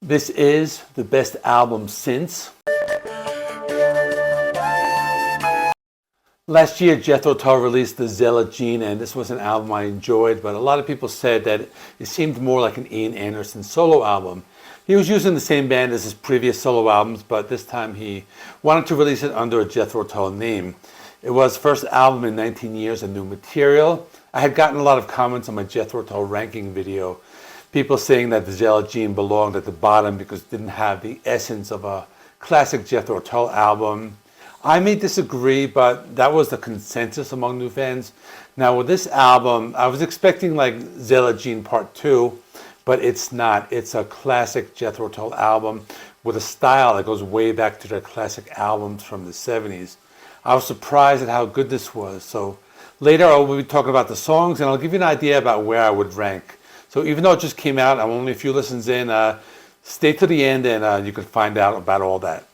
This is the best album since. Last year, Jethro Tull released the Zeppelin, and this was an album I enjoyed, but a lot of people said that it seemed more like an Ian Anderson solo album. He was using the same band as his previous solo albums, but this time he wanted to release it under a Jethro Tull name. It was the first album in 19 years of new material. I had gotten a lot of comments on my Jethro Tull ranking video. People saying that the Zeppelin belonged at the bottom because it didn't have the essence of a classic Jethro Tull album. I may disagree, but that was the consensus among new fans. Now with this album, I was expecting like Zeppelin Part 2, but it's not. It's a classic Jethro Tull album with a style that goes way back to their classic albums from the 70s. I was surprised at how good this was. So later I will be talking about the songs, and I'll give you an idea about where I would rank. So even though it just came out, I'm only a few listens in, stay to the end and you can find out about all that.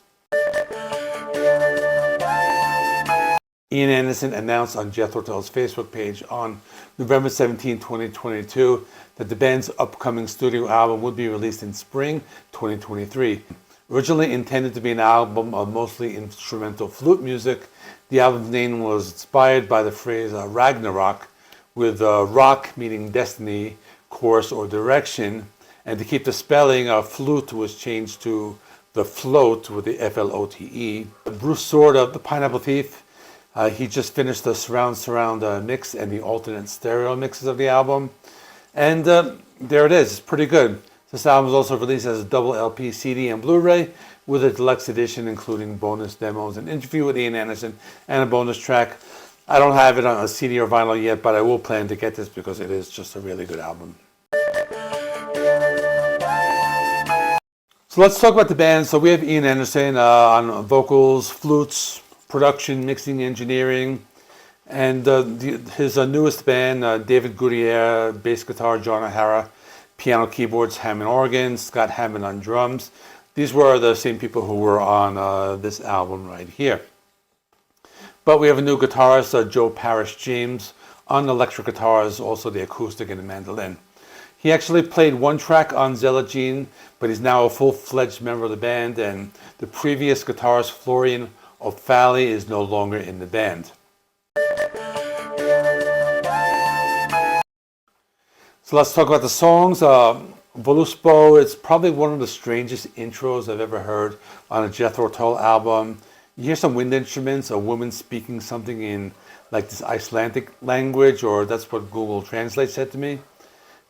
Ian Anderson announced on Jethro Tull's Facebook page on November 17, 2022 that the band's upcoming studio album would be released in spring 2023. Originally intended to be an album of mostly instrumental flute music, the album's name was inspired by the phrase Ragnarok, with rock meaning destiny, course, or direction, and to keep the spelling, flute was changed to the float with the F-L-O-T-E. Bruce Sword of the Pineapple Thief, he just finished the surround mix and the alternate stereo mixes of the album. And there it is, it's pretty good. This album was also released as a double LP, CD, and Blu-ray with a deluxe edition including bonus demos, an interview with Ian Anderson, and a bonus track. I don't have it on a CD or vinyl yet, but I will plan to get this because it is just a really good album. So let's talk about the band. So we have Ian Anderson on vocals, flutes, production, mixing, engineering, and his newest band, David Goodyear, bass guitar, John O'Hara, piano, keyboards, Hammond organ, Scott Hammond on drums. These were the same people who were on this album right here. But we have a new guitarist, Joe Parrish James, on electric guitars, also the acoustic and the mandolin. He actually played one track on Zeppelin, but he's now a full-fledged member of the band, and the previous guitarist, Florian O'Falley, is no longer in the band. So let's talk about the songs. Voluspo, it's probably one of the strangest intros I've ever heard on a Jethro Tull album. You hear some wind instruments, a woman speaking something in like this Icelandic language, or that's what Google Translate said to me.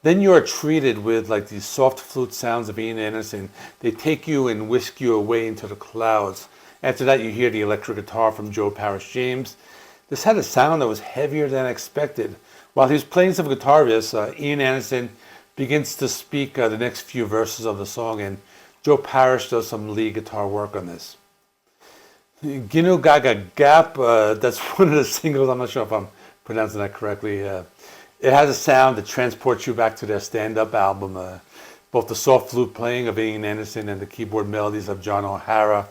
Then you are treated with like these soft flute sounds of Ian Anderson. They take you and whisk you away into the clouds. After that, you hear the electric guitar from Joe Parrish James. This had a sound that was heavier than expected. While he was playing some guitar riffs, Ian Anderson begins to speak the next few verses of the song, and Joe Parrish does some lead guitar work on this. Ginnungagap, that's one of the singles. I'm not sure if I'm pronouncing that correctly. It has a sound that transports you back to their stand-up album. Both the soft flute playing of Ian Anderson and the keyboard melodies of John O'Hara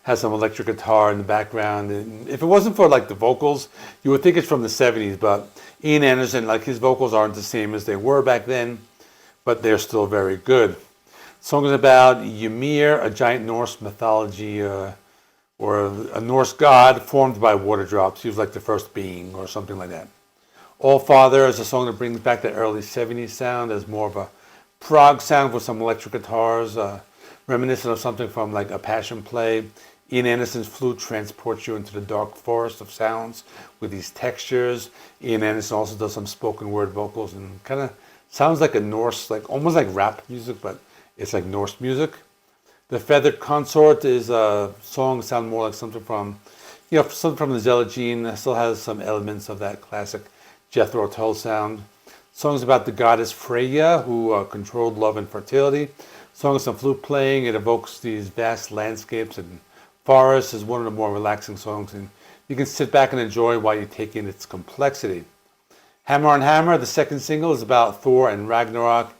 has some electric guitar in the background. And if it wasn't for like the vocals, you would think it's from the 70s, but Ian Anderson, like his vocals aren't the same as they were back then, but they're still very good. The song is about Ymir, a giant Norse mythology, or a Norse god formed by water drops. He was like the first being or something like that. Allfather is a song that brings back that early 70s sound as more of a prog sound with some electric guitars, reminiscent of something from like a Passion Play. Ian Anderson's flute transports you into the dark forest of sounds with these textures. Ian Anderson also does some spoken word vocals and kind of sounds like a Norse, like almost like rap music, but it's like Norse music. The Feathered Consort is a song that sounds more like something from, something from the Zeppelin. It still has some elements of that classic Jethro Tull sound. Songs about the goddess Freya, who controlled love and fertility. Songs of flute playing. It evokes these vast landscapes and forests. Is one of the more relaxing songs, and you can sit back and enjoy while you take in its complexity. Hammer on Hammer, the second single, is about Thor and Ragnarok.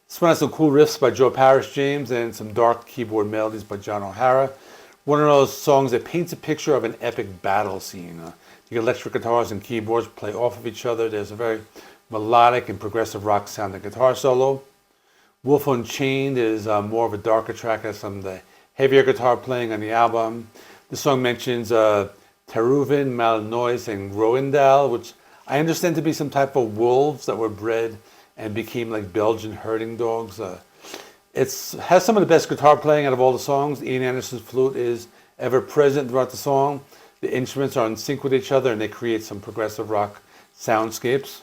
This one has some cool riffs by Joe Parrish James and some dark keyboard melodies by John O'Hara. One of those songs that paints a picture of an epic battle scene. The electric guitars and keyboards play off of each other. There's a very melodic and progressive rock sounding guitar solo. Wolf Unchained is more of a darker track, has some of the heavier guitar playing on the album. The song mentions Teruvin, Malinois, and Groendal, which I understand to be some type of wolves that were bred and became like Belgian herding dogs. It has some of the best guitar playing out of all the songs. Ian Anderson's flute is ever present throughout the song. The instruments are in sync with each other and they create some progressive rock soundscapes.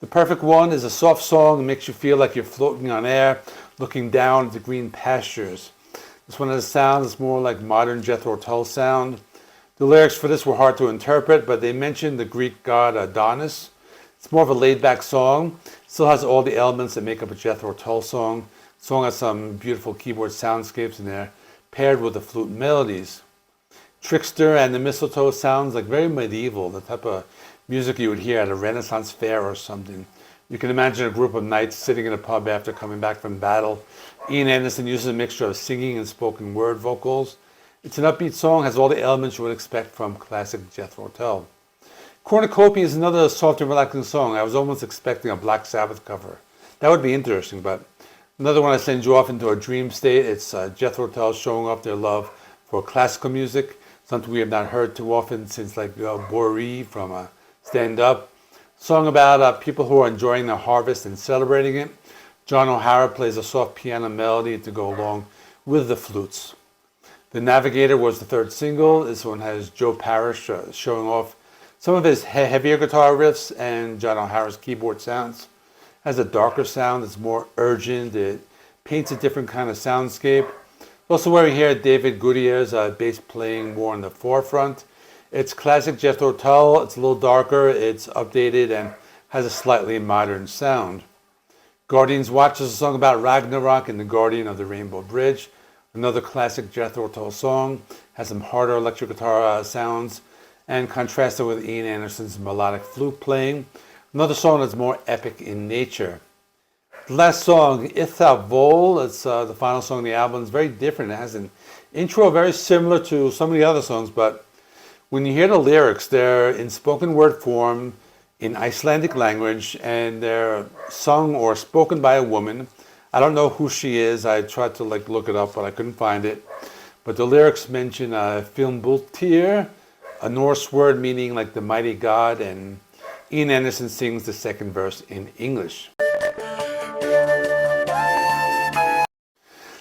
The Perfect One is a soft song that makes you feel like you're floating on air, looking down at the green pastures. This one has a sound that's more like modern Jethro Tull sound. The lyrics for this were hard to interpret, but they mention the Greek god Adonis. It's more of a laid-back song. Still has all the elements that make up a Jethro Tull song. The song has some beautiful keyboard soundscapes in there, paired with the flute melodies. Trickster and the Mistletoe sounds like very medieval, the type of music you would hear at a Renaissance fair or something. You can imagine a group of knights sitting in a pub after coming back from battle. Ian Anderson uses a mixture of singing and spoken word vocals. It's an upbeat song, has all the elements you would expect from classic Jethro Tull. Cornucopia is another soft and relaxing song. I was almost expecting a Black Sabbath cover. That would be interesting, but another one that sends you off into a dream state. It's Jethro Tull showing off their love for classical music, something we have not heard too often since like Boree from Stand Up. Song about people who are enjoying the harvest and celebrating it. John O'Hara plays a soft piano melody to go along with the flutes. The Navigator was the third single. This one has Joe Parrish showing off some of his heavier guitar riffs and John O'Hara's keyboard sounds. Has a darker sound, it's more urgent, it paints a different kind of soundscape. Also where we hear David Gutierrez bass playing more in the forefront. It's classic Jethro Tull, it's a little darker, it's updated and has a slightly modern sound. Guardian's Watch is a song about Ragnarok and the Guardian of the Rainbow Bridge. Another classic Jethro Tull song, has some harder electric guitar sounds and contrasted with Ian Anderson's melodic flute playing. Another song that's more epic in nature. The last song, Ithavoll, it's the final song of the album. It's very different. It has an intro very similar to some of the other songs, but when you hear the lyrics, they're in spoken word form in Icelandic language, and they're sung or spoken by a woman. I don't know who she is. I tried to look it up, but I couldn't find it. But the lyrics mention Fimbultyr, a Norse word meaning like the mighty god, and Ian Anderson sings the second verse in English.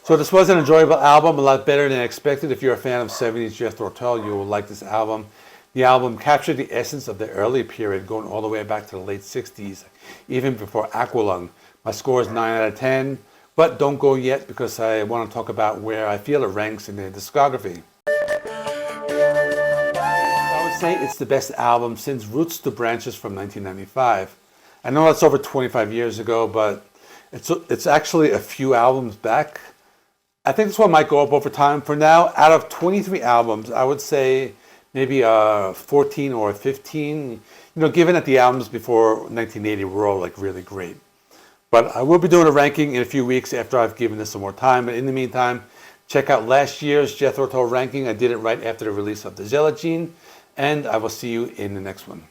So this was an enjoyable album, a lot better than expected. If you're a fan of 70s Jethro Tull, you will like this album. The album captured the essence of the early period, going all the way back to the late 60s, even before Aqualung. My score is 9 out of 10, but don't go yet because I want to talk about where I feel it ranks in the discography. I would say it's the best album since Roots to Branches from 1995. I know that's over 25 years ago, but it's actually a few albums back. I think this one might go up over time. For now, out of 23 albums, I would say maybe 14 or 15. Given that the albums before 1980 were all really great. But I will be doing a ranking in a few weeks after I've given this some more time. But in the meantime, check out last year's Jethro Tull ranking. I did it right after the release of the Zeppelin, and I will see you in the next one.